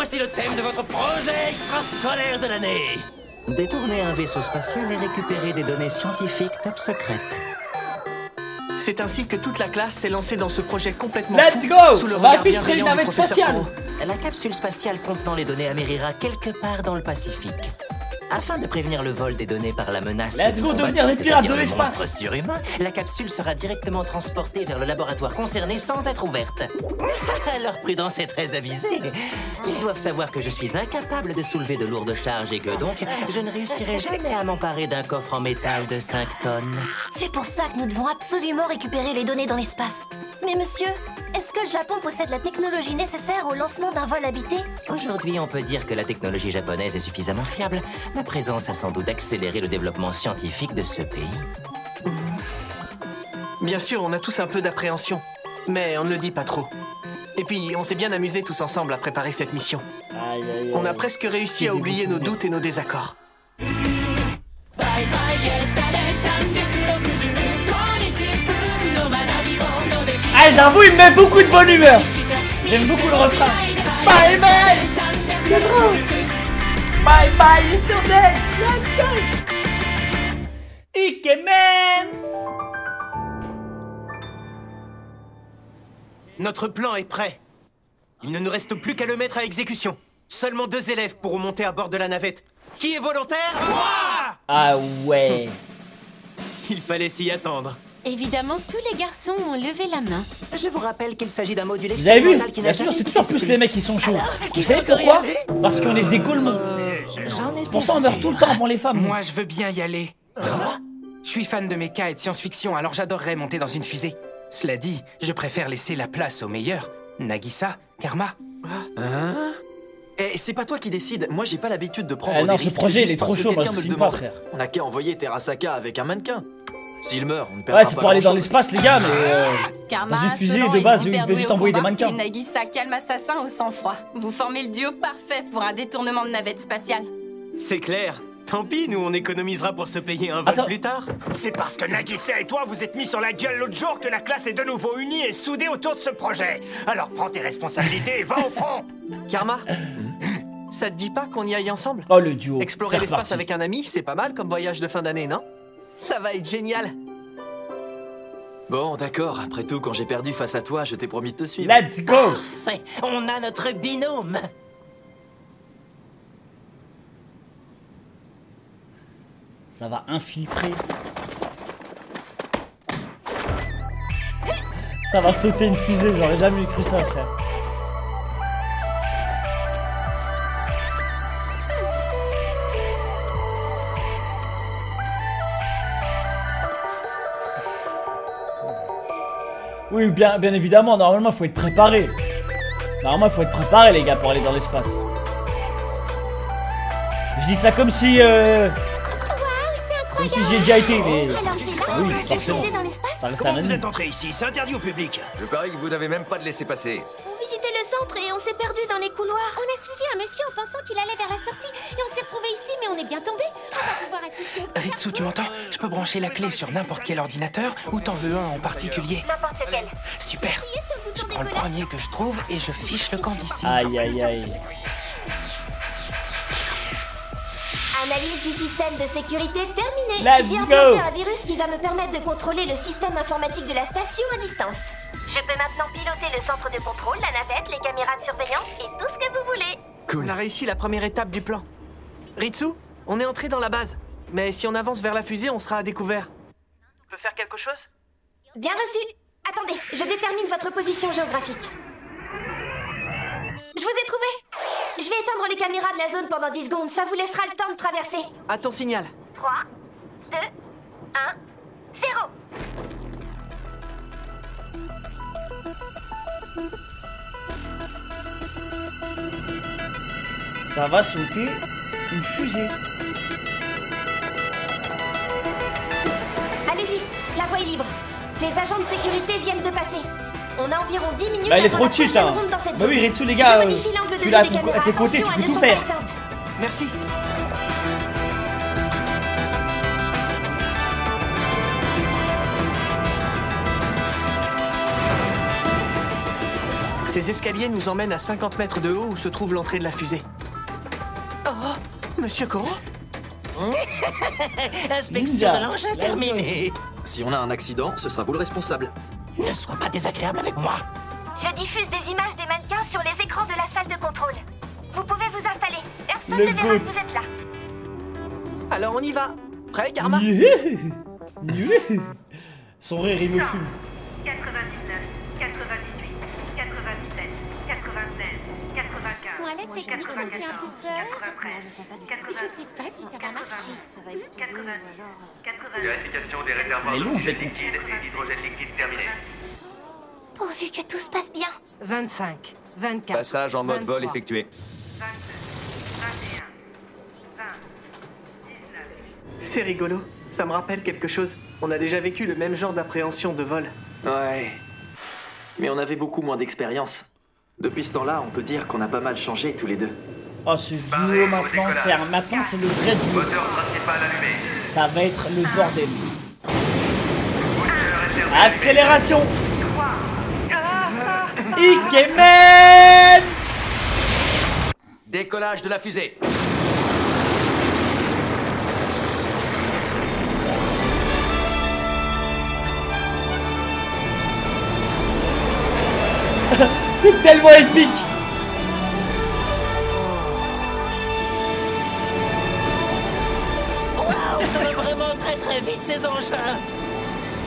Voici le thème de votre projet extrascolaire de l'année. Détourner un vaisseau spatial et récupérer des données scientifiques top secrètes. C'est ainsi que toute la classe s'est lancée dans ce projet complètement Let's fou, go! sous le On va regard infiltrer bienveillant une du navette professeur spatiale. Koro. La capsule spatiale contenant les données Amerira quelque part dans le Pacifique. Afin de prévenir le vol des données par la menace... Let's go, devenir des pirates de l'espace. Monstre surhumain, la capsule sera directement transportée vers le laboratoire concerné sans être ouverte. Leur prudence est très avisée. Ils doivent savoir que je suis incapable de soulever de lourdes charges et que donc, je ne réussirai jamais à m'emparer d'un coffre en métal de 5 tonnes. C'est pour ça que nous devons absolument récupérer les données dans l'espace. Mais monsieur, est-ce que le Japon possède la technologie nécessaire au lancement d'un vol habité? Aujourd'hui, on peut dire que la technologie japonaise est suffisamment fiable. Ma présence a sans doute accéléré le développement scientifique de ce pays. Bien sûr, on a tous un peu d'appréhension, mais on ne le dit pas trop. Et puis, on s'est bien amusés tous ensemble à préparer cette mission. Aïe, aïe, aïe. On a presque réussi à oublier nos doutes et nos désaccords. Ah, j'avoue, il me met beaucoup de bonne humeur. J'aime beaucoup le refrain. Bye bye. C'est drôle. Bye bye, yesterday. Let's go. Ikemen. Notre plan est prêt. Il ne nous reste plus qu'à le mettre à exécution. Seulement 2 élèves pourront monter à bord de la navette. Qui est volontaire? Moi! Ah ouais. Il fallait s'y attendre. Évidemment, tous les garçons ont levé la main. Je vous rappelle qu'il s'agit d'un module Vous avez vu? expérimental qui n'a Bien sûr, jamais c'est toujours plus existé. les mecs qui sont chauds. Vous qui savez veut encore y pourquoi? aller Parce qu'on est des golemons. J'en ai C'est pour ça on meurt tout le temps avant les femmes. Moi, je veux bien y aller. Je suis fan de mecha et de science-fiction, alors j'adorerais monter dans une fusée. Cela dit, je préfère laisser la place aux meilleurs. Nagisa, Karma. Hein? Eh, c'est pas toi qui décide. Moi, j'ai pas l'habitude de prendre Non, des ce risques projet, il juste est trop parce que chaud, moi, quelqu'un je me le signe pas, demande. frère. On a qu'à envoyer Terasaka avec un mannequin. S'il meurt, on ne perdra Ouais, pas c'est pour aller dans grand-chose. l'espace, les gars, mais Karma, dans une fusée, Solan de est base, super il devait doué juste au envoyer des combat, mannequins. Et Nagisa, calme assassin au sang-froid. Vous formez le duo parfait pour un détournement de navette spatiale. C'est clair. Tant pis, nous on économisera pour se payer un vol Attends. plus tard. C'est parce que Nagisa et toi vous êtes mis sur la gueule l'autre jour que la classe est de nouveau unie et soudée autour de ce projet. Alors prends tes responsabilités et va au front. Karma, ça te dit pas qu'on y aille ensemble? Oh, le duo. Explorer C'est l'espace reparti. avec un ami, c'est pas mal comme voyage de fin d'année, non? Ça va être génial. Bon, d'accord. Après tout, quand j'ai perdu face à toi, je t'ai promis de te suivre. Let's go. Parfait, on a notre binôme. Ça va infiltrer. Ça va sauter une fusée, j'aurais jamais cru ça, frère. Oui, bien évidemment, normalement, il faut être préparé. Normalement, il faut être préparé, les gars, pour aller dans l'espace. Je dis ça comme si... Comme si j'y ai déjà été, mais... Alors c'est là Oui, que tu forcément. fusée dans l'espace? Ça reste un Comment vous anime. êtes entré ici? C'est interdit au public. Je parie que vous n'avez même pas de laisser passer. On visitait le centre et on s'est perdu dans les couloirs. On a suivi un monsieur en pensant qu'il allait vers la sortie et on s'est retrouvé ici, mais on est bien tombé. On va pouvoir assister. Ritsu, tu m'entends? Je peux brancher la clé sur n'importe quel ordinateur ou t'en veux un en particulier? N'importe lequel. Super. Je prends le premier que je trouve et je fiche le camp d'ici. Aïe, aïe, aïe. Analyse du système de sécurité terminée. Let's J'ai go. implanté un virus qui va me permettre de contrôler le système informatique de la station à distance. Je peux maintenant piloter le centre de contrôle, la navette, les caméras de surveillance et tout ce que vous voulez. On a réussi la première étape du plan. Ritsu, on est entré dans la base. Mais si on avance vers la fusée, on sera à découvert. On peut faire quelque chose? Bien reçu. Attendez, je détermine votre position géographique. Je vous ai trouvé. Je vais éteindre les caméras de la zone pendant 10 secondes. Ça vous laissera le temps de traverser. À ton signal. 3, 2, 1, 0. Ça va sauter une fusée. Allez-y, la voie est libre. Les agents de sécurité viennent de passer. On a environ 10 minutes. Bah, il est avant trop la chill, prochaine ça. ronde dans cette Bah zone. oui, Ritsu, les gars, Je modifie l'angle de tu vue l'as des caméras. à tes côtés, tu Attention, peux elles tout ne sont faire. pas éteintes. Merci. Ces escaliers nous emmènent à 50 mètres de haut où se trouve l'entrée de la fusée. Oh, Monsieur Koro? Inspection de l'engin terminée. Si on a un accident, ce sera vous le responsable. Ne sois pas désagréable avec moi. Je diffuse des images des mannequins sur les écrans de la salle de contrôle. Vous pouvez vous installer. Personne Le ne verra goût. que vous êtes là. Alors on y va. Prêt, Karma? Son rire, il me fume. 99, 98, 97, 96, 95. Moi, la technique, ça me fait un peu peur. 93, Je sais pas si ça va marcher. Ça va exploser ou alors... Vérification des réservoirs Mais long, je les d'oxygène liquide et d'hydrogène liquide terminée. Pourvu que tout se passe bien. 25, 24. Passage en mode 23. vol effectué. 22, 21, 20, 19... C'est rigolo. Ça me rappelle quelque chose. On a déjà vécu le même genre d'appréhension de vol. Ouais. Mais on avait beaucoup moins d'expérience. Depuis ce temps-là, on peut dire qu'on a pas mal changé tous les deux. Oh, ce duo maintenant, c'est le vrai duo. Moteur principal allumé. Ça va être le bordel. Accélération. Ikemen. Décollage de la fusée. C'est tellement épique. Waouh, ça va vraiment très vite ces engins.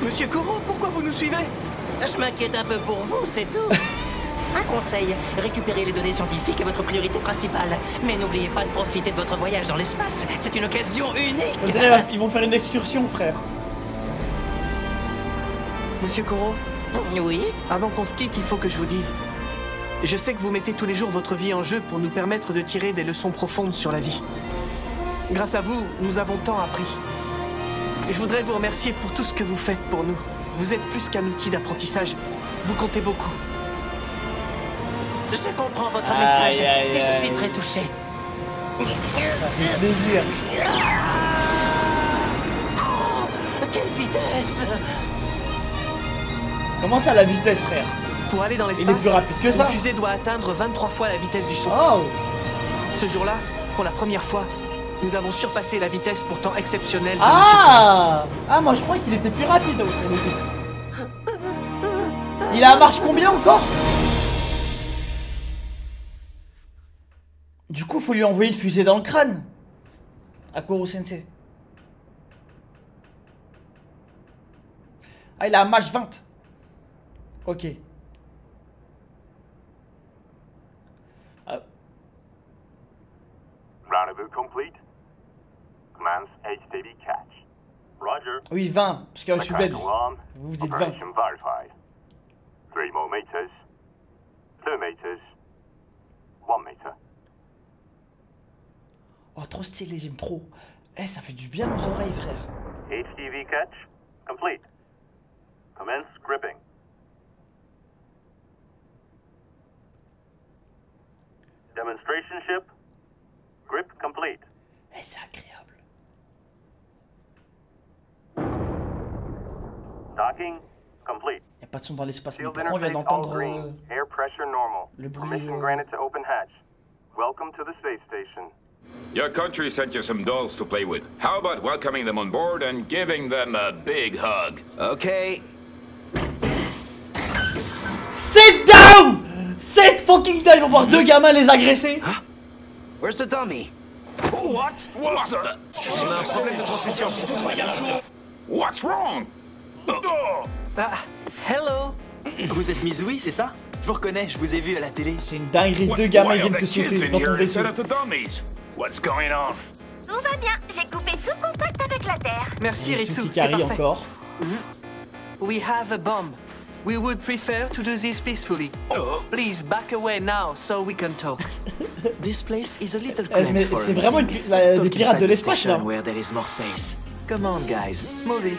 Monsieur Koro, pourquoi vous nous suivez? Je m'inquiète un peu pour vous, c'est tout. Un conseil, récupérez les données scientifiques est votre priorité principale. Mais n'oubliez pas de profiter de votre voyage dans l'espace. C'est une occasion unique. On dirait ils vont faire une excursion, frère. Monsieur Koro, Oui? avant qu'on se quitte, il faut que je vous dise. Je sais que vous mettez tous les jours votre vie en jeu pour nous permettre de tirer des leçons profondes sur la vie. Grâce à vous, nous avons tant appris. Et je voudrais vous remercier pour tout ce que vous faites pour nous. Vous êtes plus qu'un outil d'apprentissage. Vous comptez beaucoup. Je comprends votre Aïe, message aïe, et je aïe. suis très touché. Ça fait plaisir. Oh, quelle vitesse! Comment ça, la vitesse, frère? Pour aller dans Il est l'espace, plus rapide que ça. une fusée doit atteindre 23 fois la vitesse du son. Oh. Ce jour-là, pour la première fois, nous avons surpassé la vitesse pourtant exceptionnelle de Monsieur Koro. Ah, moi je crois qu'il était plus rapide pour le coup. Il a marche combien encore? Du coup, faut lui envoyer une fusée dans le crâne. À Koro Sensei. Ah, il a un match 20. Ok. Ah. Rendezvous complete. Commence HTV catch. Roger. Oui, 20, parce que je suis belge. Mechanical arm. Vous vous dites 20. Operation verified. 3 more meters. 2 meters. 1 meter. Oh, trop stylé, j'aime trop. Eh, ça fait du bien aux oreilles, frère. HTV catch complete. Commence gripping. Demonstration ship. Grip complete. Eh, c'est agréable. Docking complete. Y'a pas de son dans l'espace, mais Field pourquoi on vient interface all d'entendre green. Air pressure normal. le bruit, Permission granted to open hatch. Welcome to the space station. Your country sent you some dolls to play with. How about welcoming them on board and giving them a big hug? Ok. Sit down! Sit fucking down! Ils vont voir deux gamins les agresser. Where's the dummy? What? What the? On a un problème de transmission. What's wrong? Ah, hello! Vous êtes Mizui, c'est ça? Je vous reconnais, je vous ai vu à la télé. C'est une dinguerie, deux gamins Why ils are viennent te the kids sauter in dans ton here vaisseau. instead of the dummies? What's going on? Tout va bien. J'ai coupé tout contact avec la Terre. Merci Ritsu, c'est Kikari parfait. encore. We have a bomb. We would prefer to do this peacefully. Please back away now so we can talk. This place is a little mais cramped for c'est a vraiment meeting. des Let's talk pirates de inside the l'espace, station là. where there is more space. Come on, guys, move it.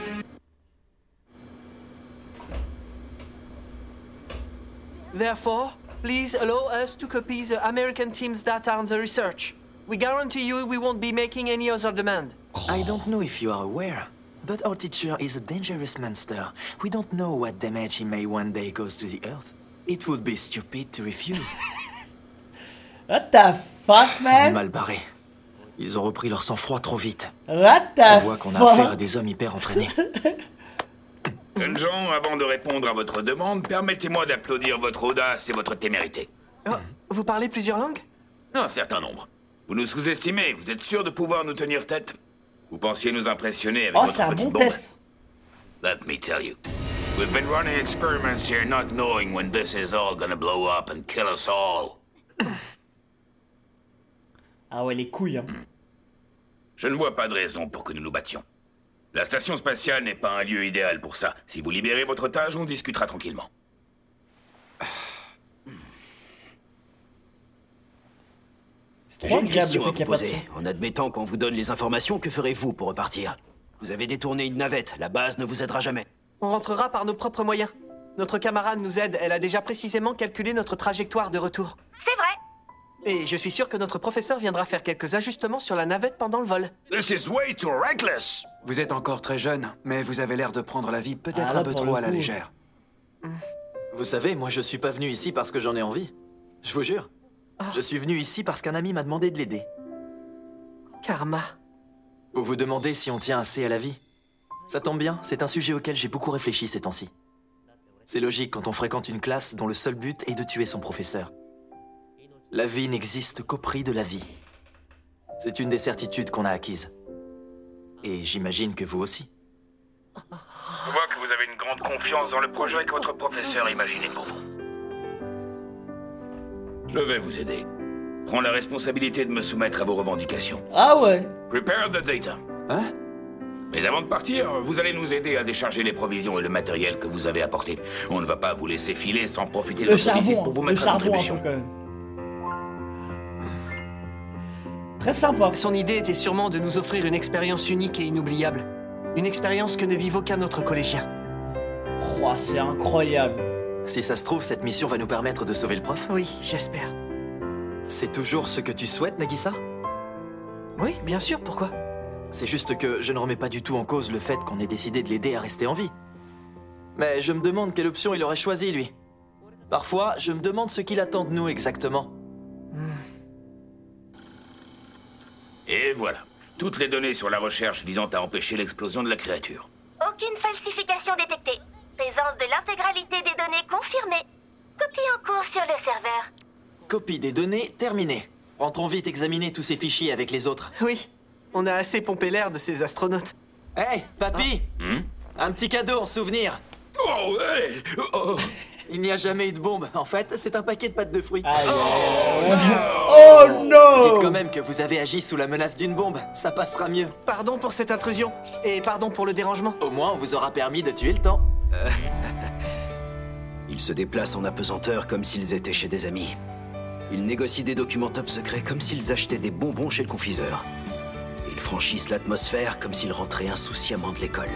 Therefore, please allow us to copy the American team's data on the research. We guarantee you we won't be making any other demand. I don't know if you are aware, but our teacher is a dangerous monster. We don't know what damage he may one day cause to the Earth. It would be stupid to refuse. What the fuck, man? Mal barré. Ils ont repris leur sang-froid trop vite. What the On voit qu'on a affaire à des hommes hyper entraînés. Jeunes gens, avant de répondre à votre demande, permettez-moi d'applaudir votre audace et votre témérité. Oh, vous parlez plusieurs langues? Un certain nombre. Vous nous sous-estimez, vous êtes sûr de pouvoir nous tenir tête? Vous pensiez nous impressionner avec Oh, votre c'est un petite bon bombe? test. Let me tell you. We've been running experiments here not knowing when this is all gonna blow up and kill us all. Ah ouais, les couilles, hein. Je ne vois pas de raison pour que nous nous battions. La station spatiale n'est pas un lieu idéal pour ça. Si vous libérez votre otage, on discutera tranquillement. J'ai une question à vous poser. En admettant qu'on vous donne les informations, que ferez-vous pour repartir? Vous avez détourné une navette, la base ne vous aidera jamais. On rentrera par nos propres moyens. Notre camarade nous aide, elle a déjà précisément calculé notre trajectoire de retour. C'est vrai. Et je suis sûr que notre professeur viendra faire quelques ajustements sur la navette pendant le vol. This is way too reckless. Vous êtes encore très jeune, mais vous avez l'air de prendre la vie peut-être un peu trop à la légère. Vous savez, moi je suis pas venu ici parce que j'en ai envie. Je vous jure. Je suis venu ici parce qu'un ami m'a demandé de l'aider. Karma. Vous vous demandez si on tient assez à la vie? Ça tombe bien, c'est un sujet auquel j'ai beaucoup réfléchi ces temps-ci. C'est logique quand on fréquente une classe dont le seul but est de tuer son professeur. La vie n'existe qu'au prix de la vie. C'est une des certitudes qu'on a acquises. Et j'imagine que vous aussi. Je vois que vous avez une grande confiance dans le projet que votre professeur a imaginé pour vous. Je vais vous aider. Prends la responsabilité de me soumettre à vos revendications. Ah ouais. Prepare the data. Hein? Mais avant de partir, vous allez nous aider à décharger les provisions et le matériel que vous avez apporté. On ne va pas vous laisser filer sans profiter de Le notre visite charbon, pour vous le mettre à charbon un contribution. peu quand même. Très sympa. Son idée était sûrement de nous offrir une expérience unique et inoubliable. Une expérience que ne vive aucun autre collégien. Oh, c'est incroyable. Si ça se trouve, cette mission va nous permettre de sauver le prof? Oui, j'espère. C'est toujours ce que tu souhaites, Nagisa? Oui, bien sûr, pourquoi? C'est juste que je ne remets pas du tout en cause le fait qu'on ait décidé de l'aider à rester en vie. Mais je me demande quelle option il aurait choisi, lui. Parfois, je me demande ce qu'il attend de nous exactement. Et voilà. Toutes les données sur la recherche visant à empêcher l'explosion de la créature. Aucune falsification détectée. Présence de l'intégralité des données confirmée. Copie en cours sur le serveur. Copie des données terminée. Rentrons vite examiner tous ces fichiers avec les autres. Oui, on a assez pompé l'air de ces astronautes. Hey, papy! Un petit cadeau en souvenir. Oh, hey. Oh. Il n'y a jamais eu de bombe. En fait, c'est un paquet de pâtes de fruits. Oh non! Dites quand même que vous avez agi sous la menace d'une bombe. Ça passera mieux. Pardon pour cette intrusion. Et pardon pour le dérangement. Au moins, on vous aura permis de tuer le temps. Ils se déplacent en apesanteur comme s'ils étaient chez des amis. Ils négocient des documents top secrets comme s'ils achetaient des bonbons chez le confiseur. Ils franchissent l'atmosphère comme s'ils rentraient insouciamment de l'école.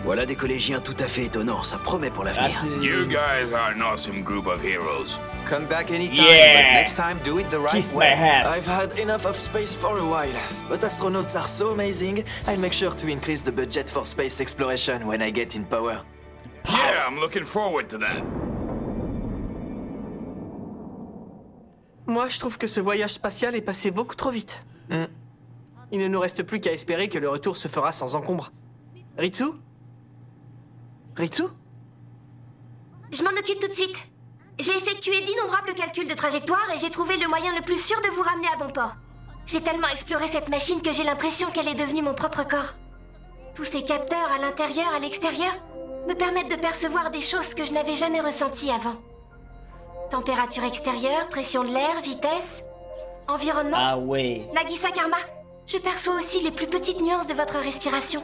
Voilà des collégiens tout à fait étonnants, ça promet pour l'avenir. You guys are an awesome group of heroes. Come back anytime, but next time do it the right way. I've had enough of space for a while, but astronauts are so amazing, I'll make sure to increase the budget for space exploration when I get in power. Yeah, I'm looking forward to that. Moi, je trouve que ce voyage spatial est passé beaucoup trop vite. Il ne nous reste plus qu'à espérer que le retour se fera sans encombre. Ritsu? Ritsu? Je m'en occupe tout de suite. J'ai effectué d'innombrables calculs de trajectoire et j'ai trouvé le moyen le plus sûr de vous ramener à bon port. J'ai tellement exploré cette machine que j'ai l'impression qu'elle est devenue mon propre corps. Tous ces capteurs à l'intérieur, à l'extérieur, me permettent de percevoir des choses que je n'avais jamais ressenties avant. Température extérieure, pression de l'air, vitesse, environnement. Ah ouais. Nagisa Karma, je perçois aussi les plus petites nuances de votre respiration.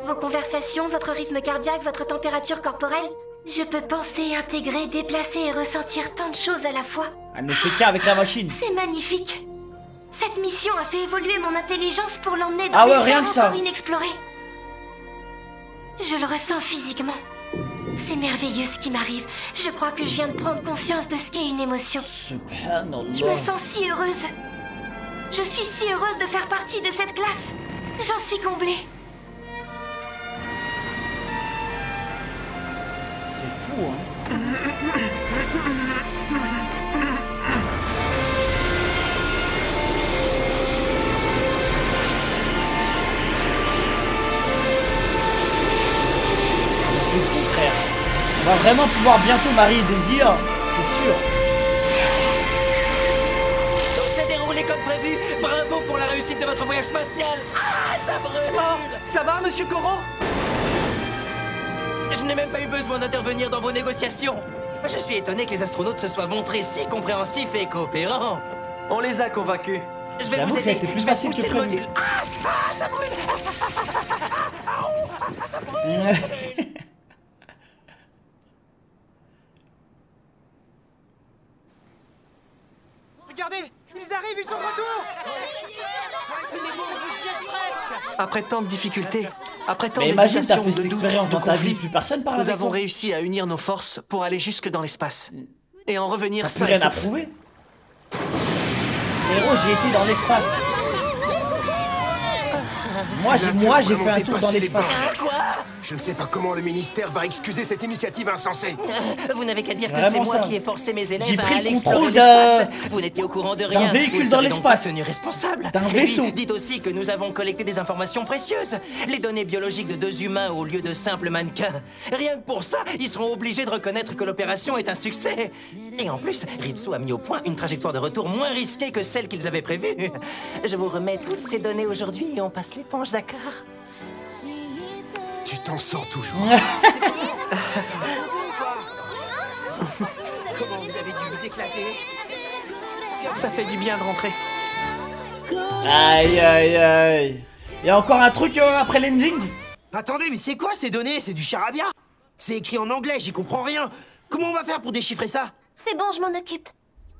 Vos conversations, votre rythme cardiaque, votre température corporelle. Je peux penser, intégrer, déplacer et ressentir tant de choses à la fois. Elle ne fait qu'avec la machine. C'est magnifique. Cette mission a fait évoluer mon intelligence pour l'emmener dans Ah ouais, des rien sphères que ça. encore inexplorées. Je le ressens physiquement. C'est merveilleux ce qui m'arrive. Je crois que je viens de prendre conscience de ce qu'est une émotion. Je me sens si heureuse. Je suis si heureuse de faire partie de cette classe. J'en suis comblée. C'est fou, hein. va vraiment pouvoir bientôt marier Désir, c'est sûr. Tout s'est déroulé comme prévu. Bravo pour la réussite de votre voyage spatial. Ah, ça brûle. Ça va, monsieur Koro? Je n'ai même pas eu besoin d'intervenir dans vos négociations. Je suis étonné que les astronautes se soient montrés si compréhensifs et coopérants. On les a convaincus. Je vais vous aider. Je vais pousser le module. Ça brûle. Ça brûle. Regardez, ils arrivent, ils sont de retour. Après tant de difficultés, après tant mais imagine, t'as d'hésitations, fait cette de doutes, expérience de dans ta vie, conflits, plus personne parle nous avec avons toi. réussi à unir nos forces pour aller jusque dans l'espace. Et en revenir T'as plus sains et rien à saufs. prouver. Héros, j'ai été dans l'espace. Moi, j'ai fait un tour dans l'espace. Quoi? Je ne sais pas comment le ministère va excuser cette initiative insensée. Vous n'avez qu'à dire que c'est Vraiment moi ça. qui ai forcé mes J'ai élèves pris à le aller explorer contrôle l'espace. Vous n'étiez au courant de rien. d'un véhicule Vous dans serez donc l'espace. tenu responsable. D'un Et puis, vaisseau. dites aussi que nous avons collecté des informations précieuses. Les données biologiques de 2 humains au lieu de simples mannequins. Rien que pour ça, ils seront obligés de reconnaître que l'opération est un succès. Et en plus, Ritsu a mis au point une trajectoire de retour moins risquée que celle qu'ils avaient prévue. Je vous remets toutes ces données aujourd'hui et on passe l'éponge, d'accord? Tu t'en sors toujours. Comment vous avez dû vous éclater? Ça fait du bien de rentrer. Aïe aïe aïe. Il y a encore un truc après l'ending? Attendez, mais c'est quoi ces données? C'est du charabia. C'est écrit en anglais, j'y comprends rien. Comment on va faire pour déchiffrer ça? C'est bon, je m'en occupe.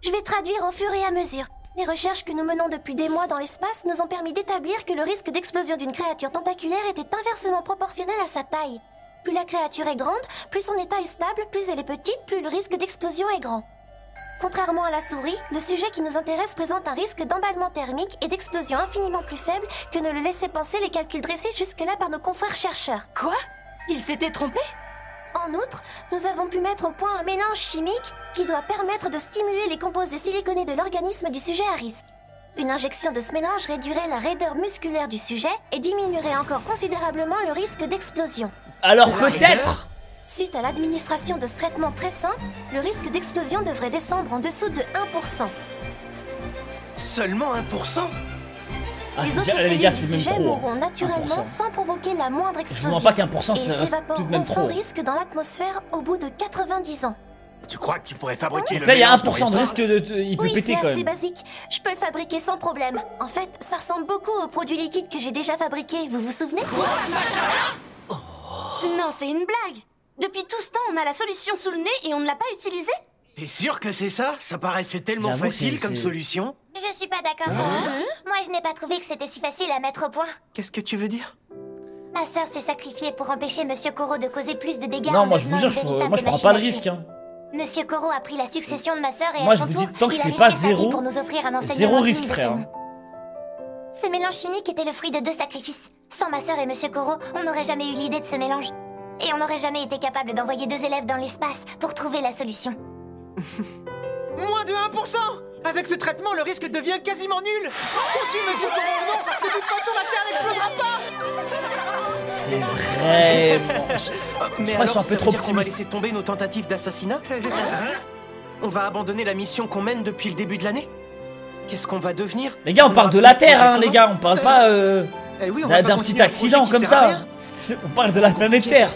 Je vais traduire au fur et à mesure. Les recherches que nous menons depuis des mois dans l'espace nous ont permis d'établir que le risque d'explosion d'une créature tentaculaire était inversement proportionnel à sa taille. Plus la créature est grande, plus son état est stable, plus elle est petite, plus le risque d'explosion est grand. Contrairement à la souris, le sujet qui nous intéresse présente un risque d'emballement thermique et d'explosion infiniment plus faible que ne le laissaient penser les calculs dressés jusque-là par nos confrères chercheurs. Quoi? Il s'était trompé? En outre, nous avons pu mettre au point un mélange chimique qui doit permettre de stimuler les composés siliconés de l'organisme du sujet à risque. Une injection de ce mélange réduirait la raideur musculaire du sujet et diminuerait encore considérablement le risque d'explosion. Alors peut-être. Suite à l'administration de ce traitement très simple, le risque d'explosion devrait descendre en dessous de 1%. Seulement 1%? Les autres les gars, cellules c'est du même sujet trop. mourront naturellement 1%. sans provoquer la moindre explosion. Je vois pas qu'1%, ça et reste tout de même s'évaporeront sans trop. risque dans l'atmosphère au bout de 90 ans. Tu crois que tu pourrais fabriquer Donc le là, il y a mélange 1% de dont il risque il peut Oui, péter c'est quand assez même. basique. Je peux le fabriquer sans problème. En fait, ça ressemble beaucoup au produit liquide que j'ai déjà fabriqué, vous vous souvenez? Non, c'est une blague. Depuis tout ce temps, on a la solution sous le nez et on ne l'a pas utilisée? T'es sûr que c'est ça? Ça paraissait tellement J'avoue, facile c'est- comme solution. Je suis pas d'accord. Moi, je n'ai pas trouvé que c'était si facile à mettre au point. Qu'est-ce que tu veux dire? Ma sœur s'est sacrifiée pour empêcher Monsieur Koro de causer plus de dégâts. Non, en moi je vous devenant jure, une véritable moi je prends machine pas le à tuer. risque. Hein. Monsieur Koro a pris la succession de ma sœur et Moi, à je son vous tour, dis, tant que il a c'est risqué pas sa vie zéro, pour nous offrir un enseignement zéro digne risque, de frère. ce nom. Ce mélange chimique était le fruit de 2 sacrifices. Sans ma sœur et Monsieur Koro, on n'aurait jamais eu l'idée de ce mélange. Et on n'aurait jamais été capable d'envoyer 2 élèves dans l'espace pour trouver la solution. Moins de 1%! Avec ce traitement, le risque devient quasiment nul! Continue, monsieur Koro, non! De toute façon, la Terre n'explosera pas! C'est vraiment. Mais Je crois qu'ils alors, sont un ça peu veut trop dire qu'on va optimistes. laisser tomber nos tentatives d'assassinat? On va abandonner la mission qu'on mène depuis le début de l'année? Qu'est-ce qu'on va devenir? Les gars, on parle de la Terre, hein, les gars, on parle pas Eh oui, on va pas d'un continuer petit un accident projet comme qui sert à ça. rien. On parle de la planète Terre.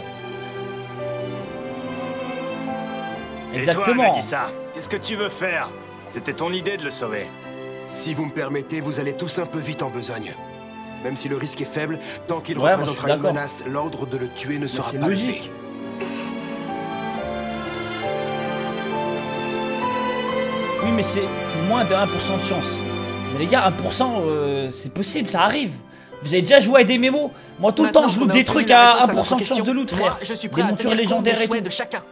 Et Exactement. toi, Nagisa, qu'est-ce que tu veux faire? C'était ton idée de le sauver. Si vous me permettez, vous allez tous un peu vite en besogne. Même si le risque est faible, tant qu'il Ouais, moi, je suis représentera une d'accord. menace, l'ordre de le tuer ne sera c'est pas logique. levé. Oui, mais c'est moins de 1% de chance. Mais les gars, 1%, c'est possible, ça arrive. Vous avez déjà joué à des mémos? Moi, tout le temps, je loot des trucs à 1% de chance de loot, frère. Moi, je suis prêt Des à montures tenir compte légendaires des et souhaits tout. de chacun.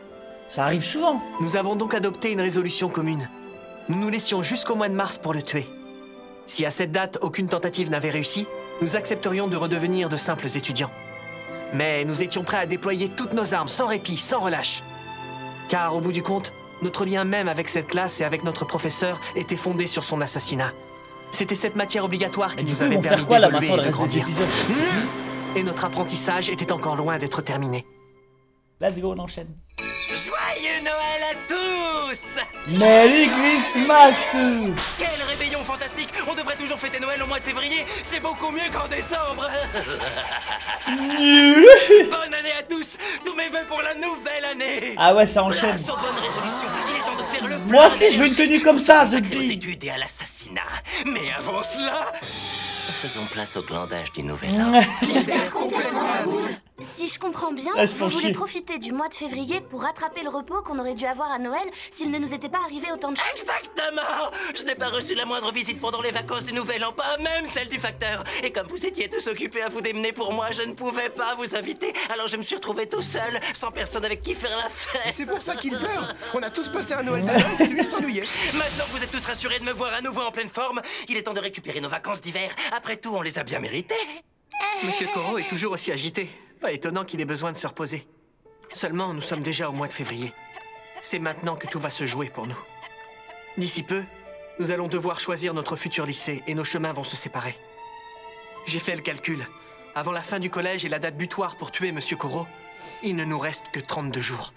Ça arrive souvent. Nous avons donc adopté une résolution commune. Nous nous laissions jusqu'au mois de mars pour le tuer. Si à cette date, aucune tentative n'avait réussi, nous accepterions de redevenir de simples étudiants. Mais nous étions prêts à déployer toutes nos armes, sans répit, sans relâche. Car au bout du compte, notre lien même avec cette classe et avec notre professeur était fondé sur son assassinat. C'était cette matière obligatoire qui Du nous coup, ils avait vont permis faire quoi là d'évoluer maintenant, le et de reste des grandir. épisodes? Et notre apprentissage était encore loin d'être terminé. Let's go, on enchaîne. Joyeux Noël à tous! Merry Christmas! Quel réveillon fantastique! On devrait toujours fêter Noël au mois de février, c'est beaucoup mieux qu'en décembre! Bonne année à tous! Tous mes vœux pour la nouvelle année! Ah ouais, ça enchaîne. Place aux bonnes résolutions, il est temps de faire le Moi aussi, je veux une tenue comme ça, The aux études et à l'assassinat. Mais avant cela, faisons place au glandage du nouvel an. Si je comprends bien, Elles se font vous voulez chier. profiter du mois de février pour rattraper le repos qu'on aurait dû avoir à Noël s'il ne nous était pas arrivé autant de choses. Exactement! Je n'ai pas reçu la moindre visite pendant les vacances du nouvel an, pas même celle du facteur. Et comme vous étiez tous occupés à vous démener pour moi, je ne pouvais pas vous inviter. Alors je me suis retrouvé tout seul, sans personne avec qui faire la fête. C'est pour ça qu'il pleure. On a tous passé un Noël d'alors et lui il s'ennuyait. Maintenant que vous êtes tous rassurés de me voir à nouveau en pleine forme, il est temps de récupérer nos vacances d'hiver. Après tout, on les a bien méritées. Monsieur Koro est toujours aussi agité. Pas étonnant qu'il ait besoin de se reposer. Seulement, nous sommes déjà au mois de février. C'est maintenant que tout va se jouer pour nous. D'ici peu, nous allons devoir choisir notre futur lycée et nos chemins vont se séparer. J'ai fait le calcul. Avant la fin du collège et la date butoir pour tuer Monsieur Koro, il ne nous reste que 32 jours.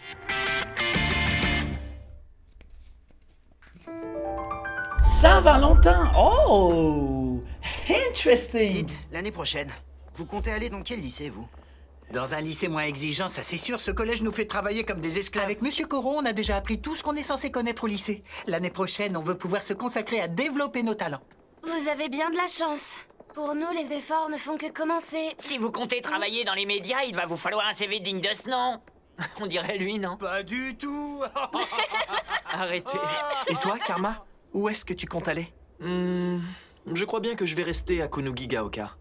Saint-Valentin. Oh, interesting. Dites, l'année prochaine, vous comptez aller dans quel lycée, vous? Dans un lycée moins exigeant, ça c'est sûr, ce collège nous fait travailler comme des esclaves. Avec Monsieur Koro, on a déjà appris tout ce qu'on est censé connaître au lycée. L'année prochaine, on veut pouvoir se consacrer à développer nos talents. Vous avez bien de la chance. Pour nous, les efforts ne font que commencer. Si vous comptez travailler dans les médias, il va vous falloir un CV digne de ce nom. On dirait lui, non? Pas du tout. Arrêtez. Et toi, Karma? Où est-ce que tu comptes aller? Je crois bien que je vais rester à Kunugigaoka.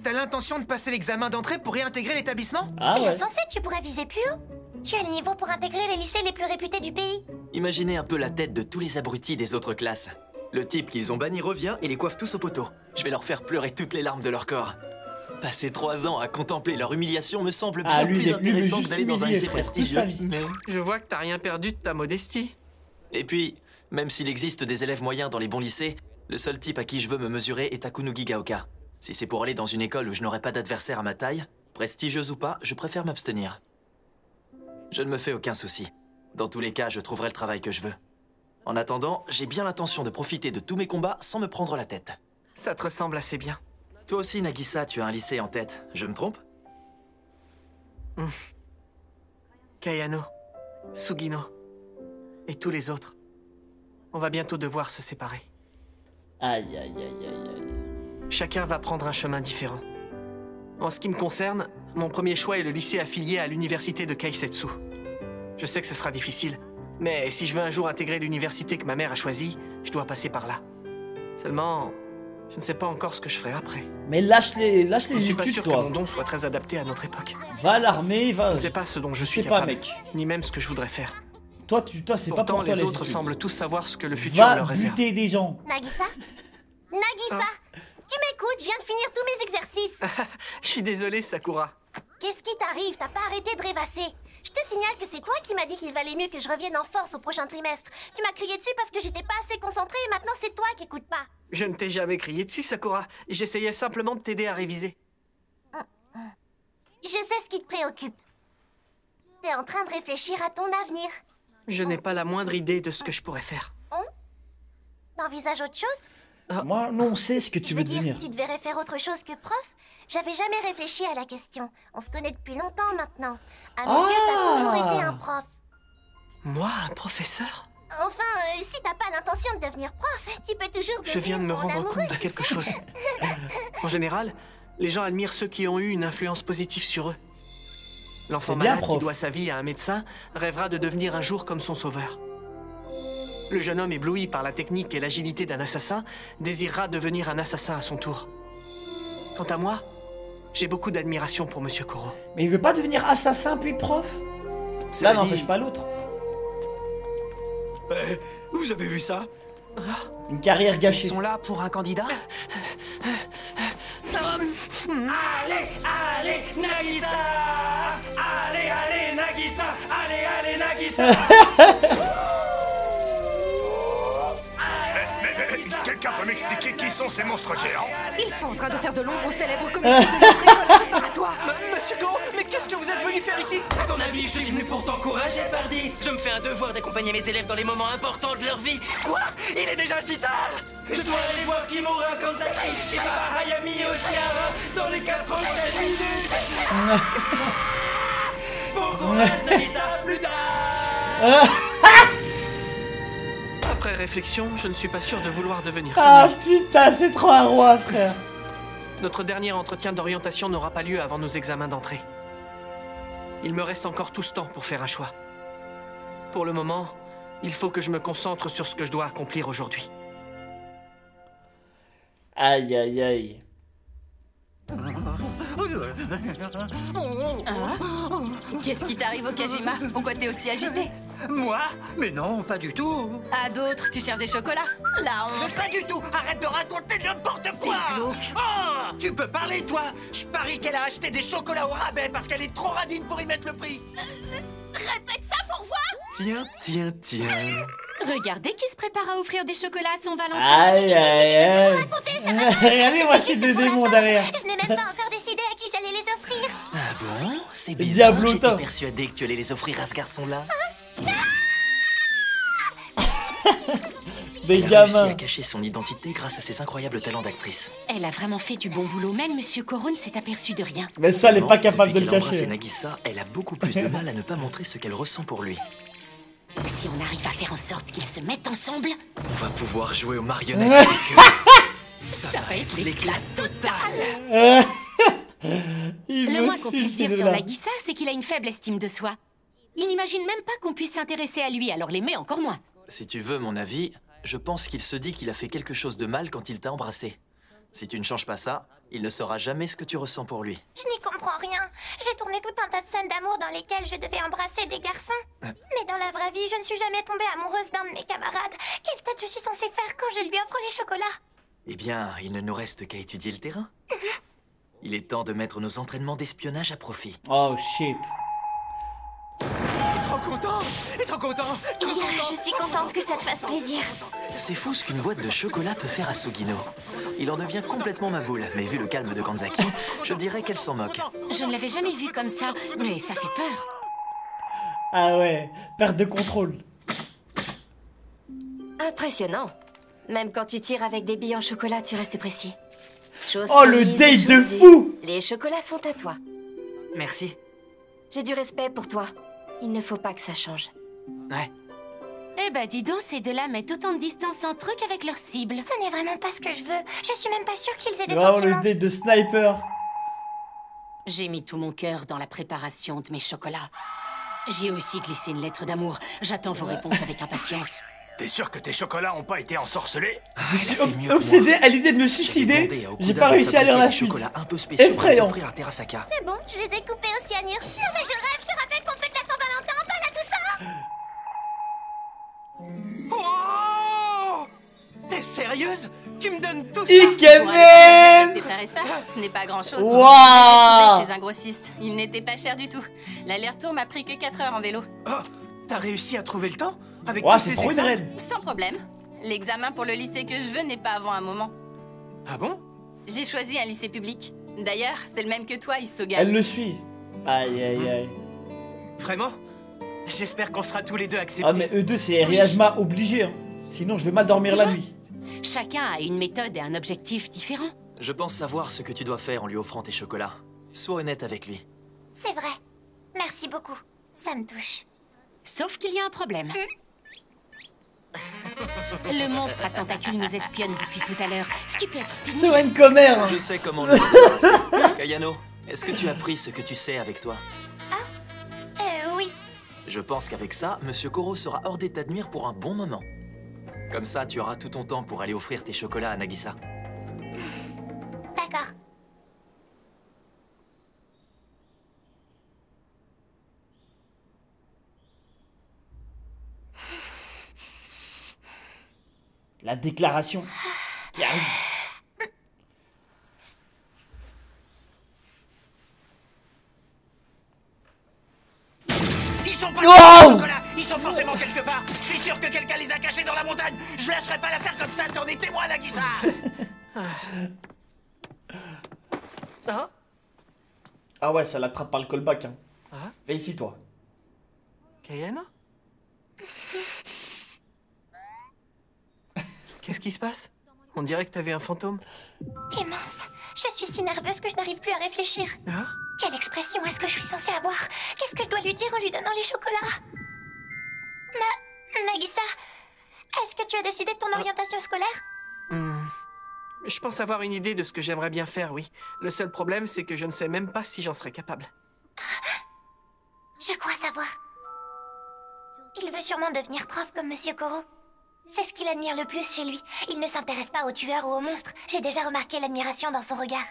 T'as l'intention de passer l'examen d'entrée pour réintégrer l'établissement? C'est insensé, tu pourrais viser plus haut. Tu as le niveau pour intégrer les lycées les plus réputés du pays. Imaginez un peu la tête de tous les abrutis des autres classes. Le type qu'ils ont banni revient et les coiffe tous au poteau. Je vais leur faire pleurer toutes les larmes de leur corps. Passer 3 ans à contempler leur humiliation me semble bien plus intéressant que d'aller dans un lycée prestigieux. Je vois que t'as rien perdu de ta modestie. Et puis, même s'il existe des élèves moyens dans les bons lycées, le seul type à qui je veux me mesurer est à Kunugigaoka. Si c'est pour aller dans une école où je n'aurai pas d'adversaire à ma taille, prestigieuse ou pas, je préfère m'abstenir. Je ne me fais aucun souci. Dans tous les cas, je trouverai le travail que je veux. En attendant, j'ai bien l'intention de profiter de tous mes combats sans me prendre la tête. Ça te ressemble assez bien. Toi aussi, Nagisa, tu as un lycée en tête. Je me trompe? Kayano, Sugino et tous les autres. On va bientôt devoir se séparer. Aïe, aïe, aïe, aïe, aïe. Chacun va prendre un chemin différent. En ce qui me concerne, mon premier choix est le lycée affilié à l'université de Kaisetsu. Je sais que ce sera difficile, mais si je veux un jour intégrer l'université que ma mère a choisie, je dois passer par là. Seulement, je ne sais pas encore ce que je ferai après. Mais lâche les Je suis pas études, sûr que toi. mon don soit très adapté à notre époque. Va à l'armée, va. Je ne sais pas ce dont je suis sais pas, capable, mec. ni même ce que je voudrais faire. Toi, c'est pas Pourtant, pour toi les autres études. semblent tous savoir ce que le futur Va leur réserve. buter des gens. Nagisa? Nagisa! Tu m'écoutes, je viens de finir tous mes exercices. Je suis désolé, Sakura. Qu'est-ce qui t'arrive? T'as pas arrêté de rêvasser. Je te signale que c'est toi qui m'as dit qu'il valait mieux que je revienne en force au prochain trimestre. Tu m'as crié dessus parce que j'étais pas assez concentrée et maintenant c'est toi qui écoutes pas. Je ne t'ai jamais crié dessus, Sakura. J'essayais simplement de t'aider à réviser. Je sais ce qui te préoccupe. T'es en train de réfléchir à ton avenir. Je n'ai pas la moindre idée de ce que je pourrais faire. T'envisages autre chose? Moi, non, on sait ce que tu veux Je veux dire, devenir. tu devrais faire autre chose que prof? J'avais jamais réfléchi à la question. On se connaît depuis longtemps maintenant. À mes yeux, t'as toujours été un prof. Moi, un professeur? Enfin, si t'as pas l'intention de devenir prof, tu peux toujours devenir Je viens de me mon rendre amoureux. compte de quelque chose. En général, les gens admirent ceux qui ont eu une influence positive sur eux. L'enfant C'est bien, malade qui prof. doit sa vie à un médecin rêvera de devenir un jour comme son sauveur. Le jeune homme ébloui par la technique et l'agilité d'un assassin désirera devenir un assassin à son tour. Quant à moi, j'ai beaucoup d'admiration pour Monsieur Koro. Mais il veut pas devenir assassin puis prof? Cela Là, dit- n'empêche pas l'autre. Vous avez vu ça? Une carrière gâchée. Ils sont là pour un candidat? Allez, allez, Nagisa! Allez, allez, Nagisa! Allez, allez, Nagisa! Quelqu'un peut m'expliquer qui sont ces monstres géants? Ils sont en train de faire de l'ombre au célèbre comité de notre école préparatoire. Monsieur Goro, mais qu'est-ce que vous êtes venu faire ici? À ton avis, je suis venu pour t'encourager, Pardi. Je me fais un devoir d'accompagner mes élèves dans les moments importants de leur vie. Quoi? Il est déjà si tard. Je dois aller voir Kimura, Kanzaki, Shiba, Hayami, Osiara dans les 4 prochaines minutes. Bon courage, Nagisa, plus tard. Après réflexion, je ne suis pas sûr de vouloir devenir Ah connu. putain, c'est trop un roi, frère. Notre dernier entretien d'orientation n'aura pas lieu avant nos examens d'entrée. Il me reste encore tout ce temps pour faire un choix. Pour le moment, il faut que je me concentre sur ce que je dois accomplir aujourd'hui. Aïe, aïe, aïe. Qu'est-ce qui t'arrive, Okajima? Pourquoi t'es aussi agité? Moi? Mais non, pas du tout. À d'autres, tu cherches des chocolats? La honte! Pas du tout. Arrête de raconter n'importe quoi. Oh, tu peux parler, toi? Je parie qu'elle a acheté des chocolats au rabais parce qu'elle est trop radine pour y mettre le prix. Répète ça pour voir! Tiens. Regardez qui se prépare à offrir des chocolats à son Valentin. Aïe, aïe, aïe. Regardez-moi ces deux démons derrière. Je n'ai même pas encore décidé à qui j'allais les offrir. Ah bon? C'est bizarre, Diablotin. j'étais persuadé que tu allais les offrir à ce garçon-là. Des Elle a réussi gamins. à cacher son identité grâce à ses incroyables talents d'actrice. Elle a vraiment fait du bon boulot, même Monsieur Koron ne s'est aperçu de rien. Mais ça, elle est pas capable de Depuis le qu'elle embrasse cacher. Nagisa, elle a beaucoup plus de mal à ne pas montrer ce qu'elle ressent pour lui. Si on arrive à faire en sorte qu'ils se mettent ensemble, On va pouvoir jouer aux marionnettes avec eux. ça va être l'éclat total. Il Le me moins qu'on fume, puisse dire ces sur deux-là. Nagisa, c'est qu'il a une faible estime de soi. Il n'imagine même pas qu'on puisse s'intéresser à lui, alors l'aimer encore moins. Si tu veux mon avis, je pense qu'il se dit qu'il a fait quelque chose de mal quand il t'a embrassé. Si tu ne changes pas ça, il ne saura jamais ce que tu ressens pour lui. Je n'y comprends rien. J'ai tourné tout un tas de scènes d'amour dans lesquelles je devais embrasser des garçons. Mais dans la vraie vie, je ne suis jamais tombée amoureuse d'un de mes camarades. Quelle tête je suis censée faire quand je lui offre les chocolats? Eh bien, il ne nous reste qu'à étudier le terrain. Il est temps de mettre nos entraînements d'espionnage à profit. Oh shit. Trop content. Je suis contente que ça te fasse plaisir. C'est fou ce qu'une boîte de chocolat peut faire à Sugino. Il en devient complètement ma boule, mais vu le calme de Kanzaki, je dirais qu'elle s'en moque. Je ne l'avais jamais vu comme ça, mais ça fait peur. Ah ouais, perte de contrôle. Impressionnant. Même quand tu tires avec des billes en chocolat, tu restes précis. Chose Oh, le promise, date chose de due. fou. Les chocolats sont à toi. Merci. J'ai du respect pour toi. Il ne faut pas que ça change. Ouais. Eh ben dis donc, ces deux-là mettent autant de distance entre eux qu'avec leur cible. Ce n'est vraiment pas ce que je veux. Je suis même pas sûre qu'ils aient des Vraiment sentiments. le date de sniper. J'ai mis tout mon cœur dans la préparation de mes chocolats. J'y ai aussi glissé une lettre d'amour. J'attends vos réponses avec impatience. T'es sûr que tes chocolats ont pas été ensorcelés? Je suis obsédé à l'idée de me suicider. J'ai pas réussi à lire la suite. Un peu spéciaux pour les Effrayant. offrir à Terasaka. C'est bon, je les ai coupés au cyanure. Non mais je rêve, je te rappelle qu'on fête la Saint-Valentin, pas là tout ça. Oh! T'es sérieuse? Tu me donnes tout ça? Ikemen! Tes frères et sœurs, ce n'est pas grand-chose. Waouh! Je les ai trouvés chez un grossiste. Ils n'étaient pas chers du tout. L'aller-retour m'a pris que 4 heures en vélo. Oh, t'as réussi à trouver le temps? Avec Ouah, tous c'est ces trop une examens? reine. Sans problème. L'examen pour le lycée que je veux n'est pas avant un moment. Ah bon? J'ai choisi un lycée public. D'ailleurs, c'est le même que toi, Isoga. Elle le suit. Aïe aïe aïe. Vraiment? J'espère qu'on sera tous les deux acceptés. Ah mais eux deux c'est Ryajma obligé. Hein. Sinon je vais mal dormir Tu la vois? nuit. Chacun a une méthode et un objectif différent. Je pense savoir ce que tu dois faire en lui offrant tes chocolats. Sois honnête avec lui. C'est vrai. Merci beaucoup. Ça me touche. Sauf qu'il y a un problème. Le monstre à tentacules nous espionne depuis tout à l'heure, ce qui peut être pénible. C'est une commère. Je sais comment le débarrasser. Kayano, est-ce que tu as pris ce que tu sais avec toi? Oui. Je pense qu'avec ça, Monsieur Koro sera hors d'état de nuire pour un bon moment. Comme ça, tu auras tout ton temps pour aller offrir tes chocolats à Nagisa. D'accord. La déclaration qui arrive. Ils sont pas Wow! chocolats, ils sont forcément documents quelque part. Je suis sûr que quelqu'un les a cachés dans la montagne. Je lâcherai pas l'affaire comme ça, t'en es témoin, Nagisa. Ah ouais, ça l'attrape par le callback. Hein. Viens ici, toi. Kayana? Qu'est-ce qui se passe? On dirait que t'avais un fantôme. Et mince, je suis si nerveuse que je n'arrive plus à réfléchir. Quelle expression est-ce que je suis censée avoir? Qu'est-ce que je dois lui dire en lui donnant les chocolats? Nagisa, est-ce que tu as décidé de ton orientation scolaire? Je pense avoir une idée de ce que j'aimerais bien faire, oui. Le seul problème, c'est que je ne sais même pas si j'en serais capable. Je crois savoir. Il veut sûrement devenir prof comme Monsieur Koro. C'est ce qu'il admire le plus chez lui. Il ne s'intéresse pas aux tueurs ou aux monstres. J'ai déjà remarqué l'admiration dans son regard.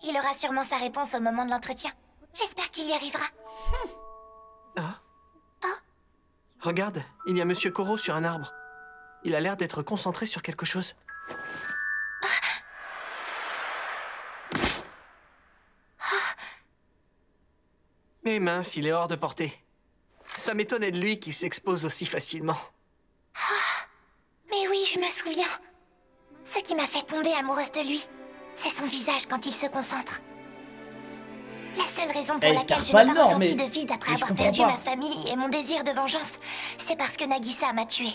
Il aura sûrement sa réponse au moment de l'entretien. J'espère qu'il y arrivera. Regarde, il y a Monsieur Koro sur un arbre. Il a l'air d'être concentré sur quelque chose. Mais mince, il est hors de portée. Ça m'étonnait de lui qu'il s'expose aussi facilement. Mais oui, je me souviens. Ce qui m'a fait tomber amoureuse de lui, c'est son visage quand il se concentre. La seule raison pour laquelle je n'ai pas ressenti de vide après avoir perdu ma famille et mon désir de vengeance, c'est parce que Nagisa m'a tuée.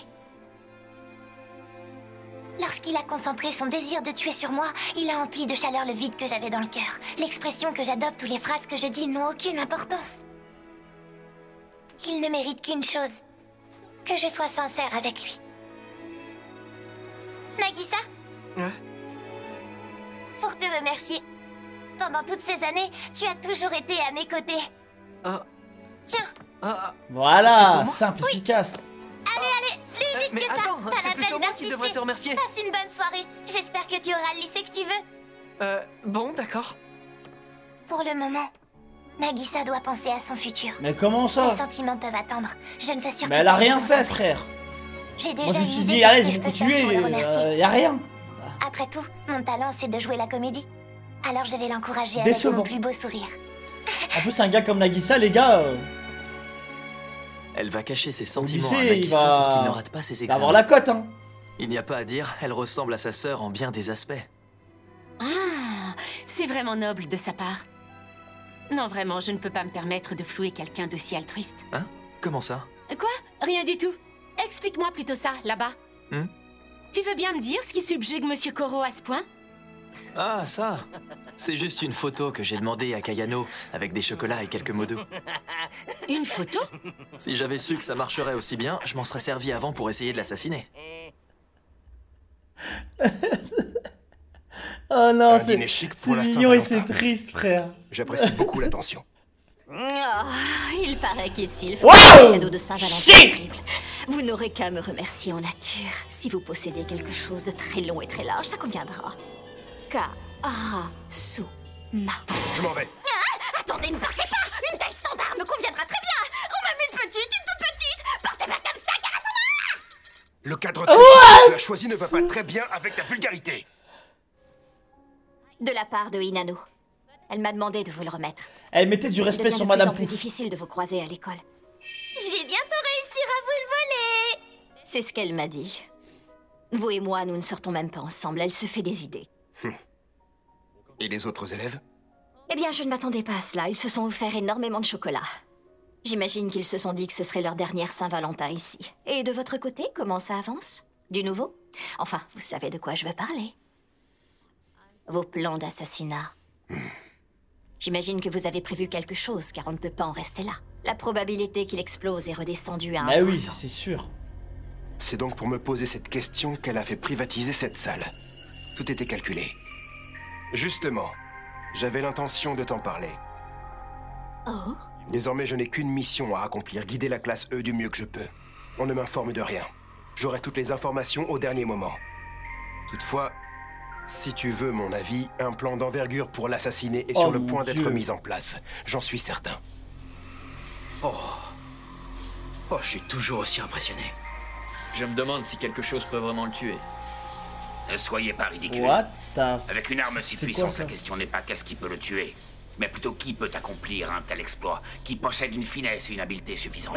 Lorsqu'il a concentré son désir de tuer sur moi, il a empli de chaleur le vide que j'avais dans le cœur. L'expression que j'adopte ou les phrases que je dis n'ont aucune importance. Il ne mérite qu'une chose, que je sois sincère avec lui. Nagisa? Pour te remercier, pendant toutes ces années, tu as toujours été à mes côtés. Tiens. Voilà, simple, efficace. Allez, plus vite que ça. T'as la peine d'insister. Te remercier. Passe une bonne soirée. J'espère que tu auras le lycée que tu veux. Bon, d'accord. Pour le moment, Nagisa doit penser à son futur. Mais comment ça? Les sentiments peuvent attendre. Je ne veux surtout pas. Mais elle a rien fait, frère. J'ai déjà Moi, je me une suis idée dit, de ce allez, que je je vais peux faire continuer. pour le remercier. Y a rien. Après tout, mon talent, c'est de jouer la comédie. Alors je vais l'encourager avec Décevant. mon plus beau sourire. En plus, un gars comme Nagisa, les gars. Elle va cacher ses sentiments lycée, à Nagisa pour qu'il ne rate pas ses il va examens. avoir la cote, hein. Il n'y a pas à dire, elle ressemble à sa sœur en bien des aspects. Ah, c'est vraiment noble de sa part. Non, vraiment, je ne peux pas me permettre de flouer quelqu'un d'aussi altruiste. Hein? Comment ça? Quoi? Rien du tout. Explique-moi plutôt ça, là-bas. Tu veux bien me dire ce qui subjugue Monsieur Koro à ce point? Ah, ça! C'est juste une photo que j'ai demandé à Kayano, avec des chocolats et quelques mots doux. Une photo? Si j'avais su que ça marcherait aussi bien, je m'en serais servi avant pour essayer de l'assassiner. Oh non, c'est mignon et c'est triste, frère. J'apprécie beaucoup l'attention. Oh, il paraît qu'ici, il faut un cadeau de Saint-Valentin terrible. Vous n'aurez qu'à me remercier en nature. Si vous possédez quelque chose de très long et très large, ça conviendra. Karasuma. Je m'en vais. Ah, attendez, ne partez pas. Une taille standard me conviendra très bien. Ou même une petite, une toute petite. Partez pas comme ça, Karasuma. Le cadre que tu as choisi ne va pas très bien avec ta vulgarité. De la part de Inano. Elle m'a demandé de vous le remettre. Elle mettait du respect sur Madame Pouf. C'est Pouf. difficile de vous croiser à l'école. Je vais bientôt réussir à vous le voler. C'est ce qu'elle m'a dit. Vous et moi, nous ne sortons même pas ensemble. Elle se fait des idées. Et les autres élèves? Eh bien, je ne m'attendais pas à cela. Ils se sont offerts énormément de chocolat. J'imagine qu'ils se sont dit que ce serait leur dernière Saint-Valentin ici. Et de votre côté, comment ça avance? Du nouveau? Enfin, vous savez de quoi je veux parler. Vos plans d'assassinat. J'imagine que vous avez prévu quelque chose, car on ne peut pas en rester là. La probabilité qu'il explose est redescendue à 1%. Bah oui, c'est sûr. C'est donc pour me poser cette question qu'elle a fait privatiser cette salle. Tout était calculé. Justement, j'avais l'intention de t'en parler. Oh? Désormais, je n'ai qu'une mission à accomplir, guider la classe E du mieux que je peux. On ne m'informe de rien. J'aurai toutes les informations au dernier moment. Toutefois, si tu veux mon avis, un plan d'envergure pour l'assassiner est sur le point d'être mis en place. J'en suis certain. Oh, je suis toujours aussi impressionné. Je me demande si quelque chose peut vraiment le tuer. Ne soyez pas ridicule. What the... Avec une arme si C'est puissante, quoi, ça? la question n'est pas qu'est-ce qui peut le tuer, Mais plutôt qui peut accomplir un tel exploit? Qui possède une finesse et une habileté suffisantes?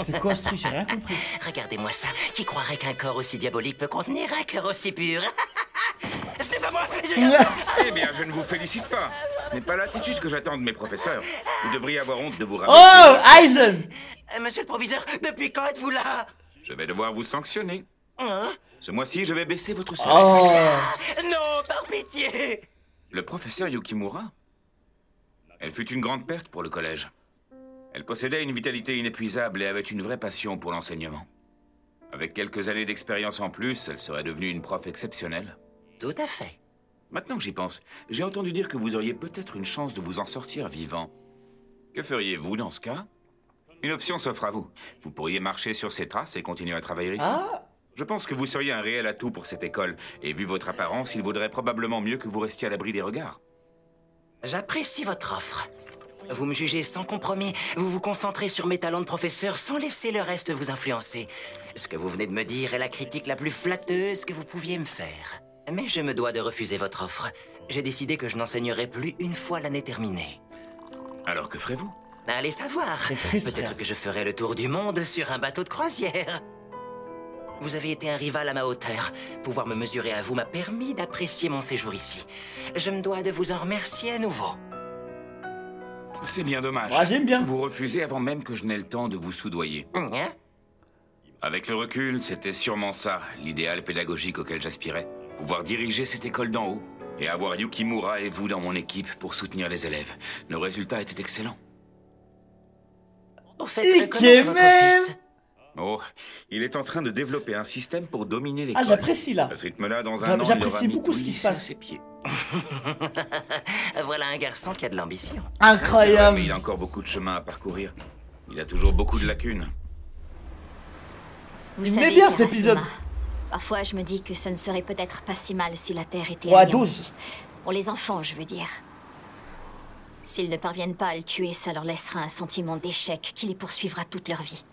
C'est quoi ce truc? J'ai rien compris. Regardez-moi ça. Qui croirait qu'un corps aussi diabolique peut contenir un cœur aussi pur? Ce n'est pas moi. Eh bien, je ne vous félicite pas. Ce n'est pas l'attitude que j'attends de mes professeurs. Vous devriez avoir honte de vous rabaisser. Oh, Aizen! Monsieur le proviseur, depuis quand êtes-vous là? Je vais devoir vous sanctionner. Hein? Ce mois-ci, je vais baisser votre salaire. Oh. Non, par pitié. Le professeur Yukimura. Elle fut une grande perte pour le collège. Elle possédait une vitalité inépuisable et avait une vraie passion pour l'enseignement. Avec quelques années d'expérience en plus, elle serait devenue une prof exceptionnelle. Tout à fait. Maintenant que j'y pense, j'ai entendu dire que vous auriez peut-être une chance de vous en sortir vivant. Que feriez-vous dans ce cas? Une option s'offre à vous. Vous pourriez marcher sur ses traces et continuer à travailler ici. Ah. Je pense que vous seriez un réel atout pour cette école. Et vu votre apparence, il vaudrait probablement mieux que vous restiez à l'abri des regards. J'apprécie votre offre. Vous me jugez sans compromis. Vous vous concentrez sur mes talents de professeur sans laisser le reste vous influencer. Ce que vous venez de me dire est la critique la plus flatteuse que vous pouviez me faire. Mais je me dois de refuser votre offre. J'ai décidé que je n'enseignerai plus une fois l'année terminée. Alors que ferez-vous? Allez savoir. Peut-être que je ferai le tour du monde sur un bateau de croisière. Vous avez été un rival à ma hauteur. Pouvoir me mesurer à vous m'a permis d'apprécier mon séjour ici. Je me dois de vous en remercier à nouveau. C'est bien dommage. Ouais, j'aime bien. Vous refusez avant même que je n'ai le temps de vous soudoyer. Hein? Avec le recul, c'était sûrement ça, l'idéal pédagogique auquel j'aspirais. Pouvoir diriger cette école d'en haut et avoir Yukimura et vous dans mon équipe pour soutenir les élèves. Nos résultats étaient excellents. Au fait, comment est votre fils? Oh, il est en train de développer un système pour dominer l'école. Ah, j'apprécie là. À ce rythme-là, dans un an, j'apprécie beaucoup ce qui se passe. À ses pieds. Voilà un garçon qui a de l'ambition. Incroyable. C'est vrai, mais il a encore beaucoup de chemin à parcourir. Il a toujours beaucoup de lacunes. Vous Il savez, m'aime bien cet Karasuma, épisode. Parfois, je me dis que ce ne serait peut-être pas si mal si la Terre était Ouais, à anéantie. 12. Pour les enfants, je veux dire. S'ils ne parviennent pas à le tuer, ça leur laissera un sentiment d'échec qui les poursuivra toute leur vie.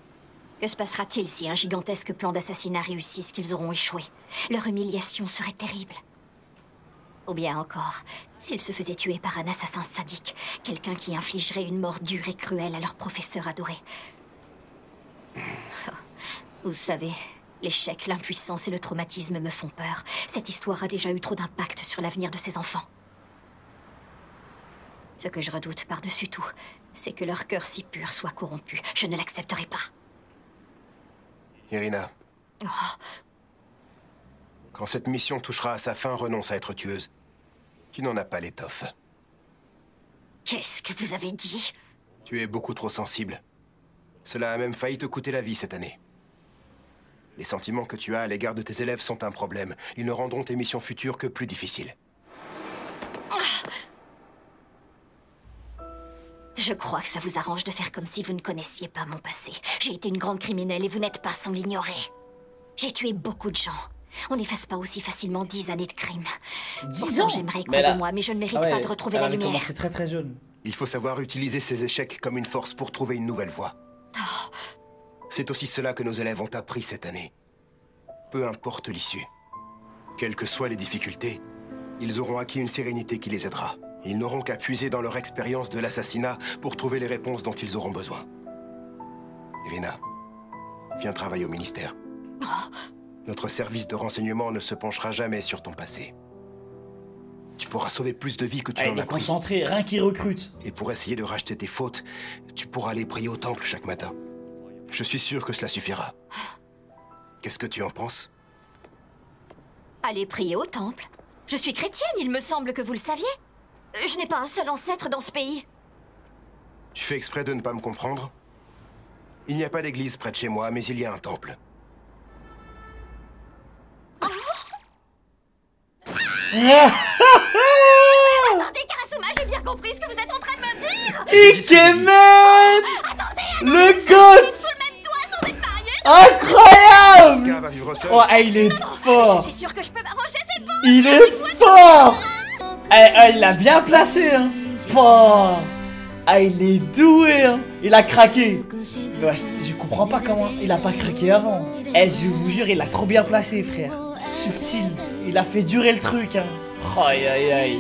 Que se passera-t-il si un gigantesque plan d'assassinat réussisse qu'ils auront échoué? Leur humiliation serait terrible. Ou bien encore, s'ils se faisaient tuer par un assassin sadique, quelqu'un qui infligerait une mort dure et cruelle à leur professeur adoré. Vous savez, l'échec, l'impuissance et le traumatisme me font peur. Cette histoire a déjà eu trop d'impact sur l'avenir de ces enfants. Ce que je redoute par-dessus tout, c'est que leur cœur si pur soit corrompu. Je ne l'accepterai pas. Irina, Oh, quand cette mission touchera à sa fin, renonce à être tueuse. Tu n'en as pas l'étoffe. qu'est-ce que vous avez dit? Tu es beaucoup trop sensible. Cela a même failli te coûter la vie cette année. Les sentiments que tu as à l'égard de tes élèves sont un problème. Ils ne rendront tes missions futures que plus difficiles. Je crois que ça vous arrange de faire comme si vous ne connaissiez pas mon passé. J'ai été une grande criminelle et vous n'êtes pas sans l'ignorer. J'ai tué beaucoup de gens. On n'efface pas aussi facilement 10 années de crime. 10 Pourtant, ans. j'aimerais Mais croire là- de moi, mais je ne mérite Ah ouais, pas de retrouver elle la avait lumière. commencé très très jeune. Il faut savoir utiliser ces échecs comme une force pour trouver une nouvelle voie. C'est aussi cela que nos élèves ont appris cette année. Peu importe l'issue. Quelles que soient les difficultés, ils auront acquis une sérénité qui les aidera. Ils n'auront qu'à puiser dans leur expérience de l'assassinat pour trouver les réponses dont ils auront besoin. Irina, viens travailler au ministère. Notre service de renseignement ne se penchera jamais sur ton passé. Tu pourras sauver plus de vies que tu Ah, n'en il as est pris. concentré, rien qu'il recrute. Et pour essayer de racheter tes fautes, tu pourras aller prier au temple chaque matin. Je suis sûr que cela suffira. Qu'est-ce que tu en penses? Allez prier au temple. Je suis chrétienne, il me semble que vous le saviez. Je n'ai pas un seul ancêtre dans ce pays. Tu fais exprès de ne pas me comprendre? Il n'y a pas d'église près de chez moi, mais il y a un temple. Attendez, Karasuma, j'ai bien compris ce que vous êtes en train de me dire. Ikemen! Le goth! Incroyable! Oscar va vivre seul. Oh, il est fort! Je suis sûre que je peux m'arranger, c'est bon. Il est fort! Il l'a bien placé, hein! Fort! Ah, il est doué, hein! Il a craqué! Ouais, je comprends pas comment il a pas craqué avant. Je vous jure, il l'a trop bien placé, frère. Subtil. Il a fait durer le truc, hein. Aïe, aïe, aïe.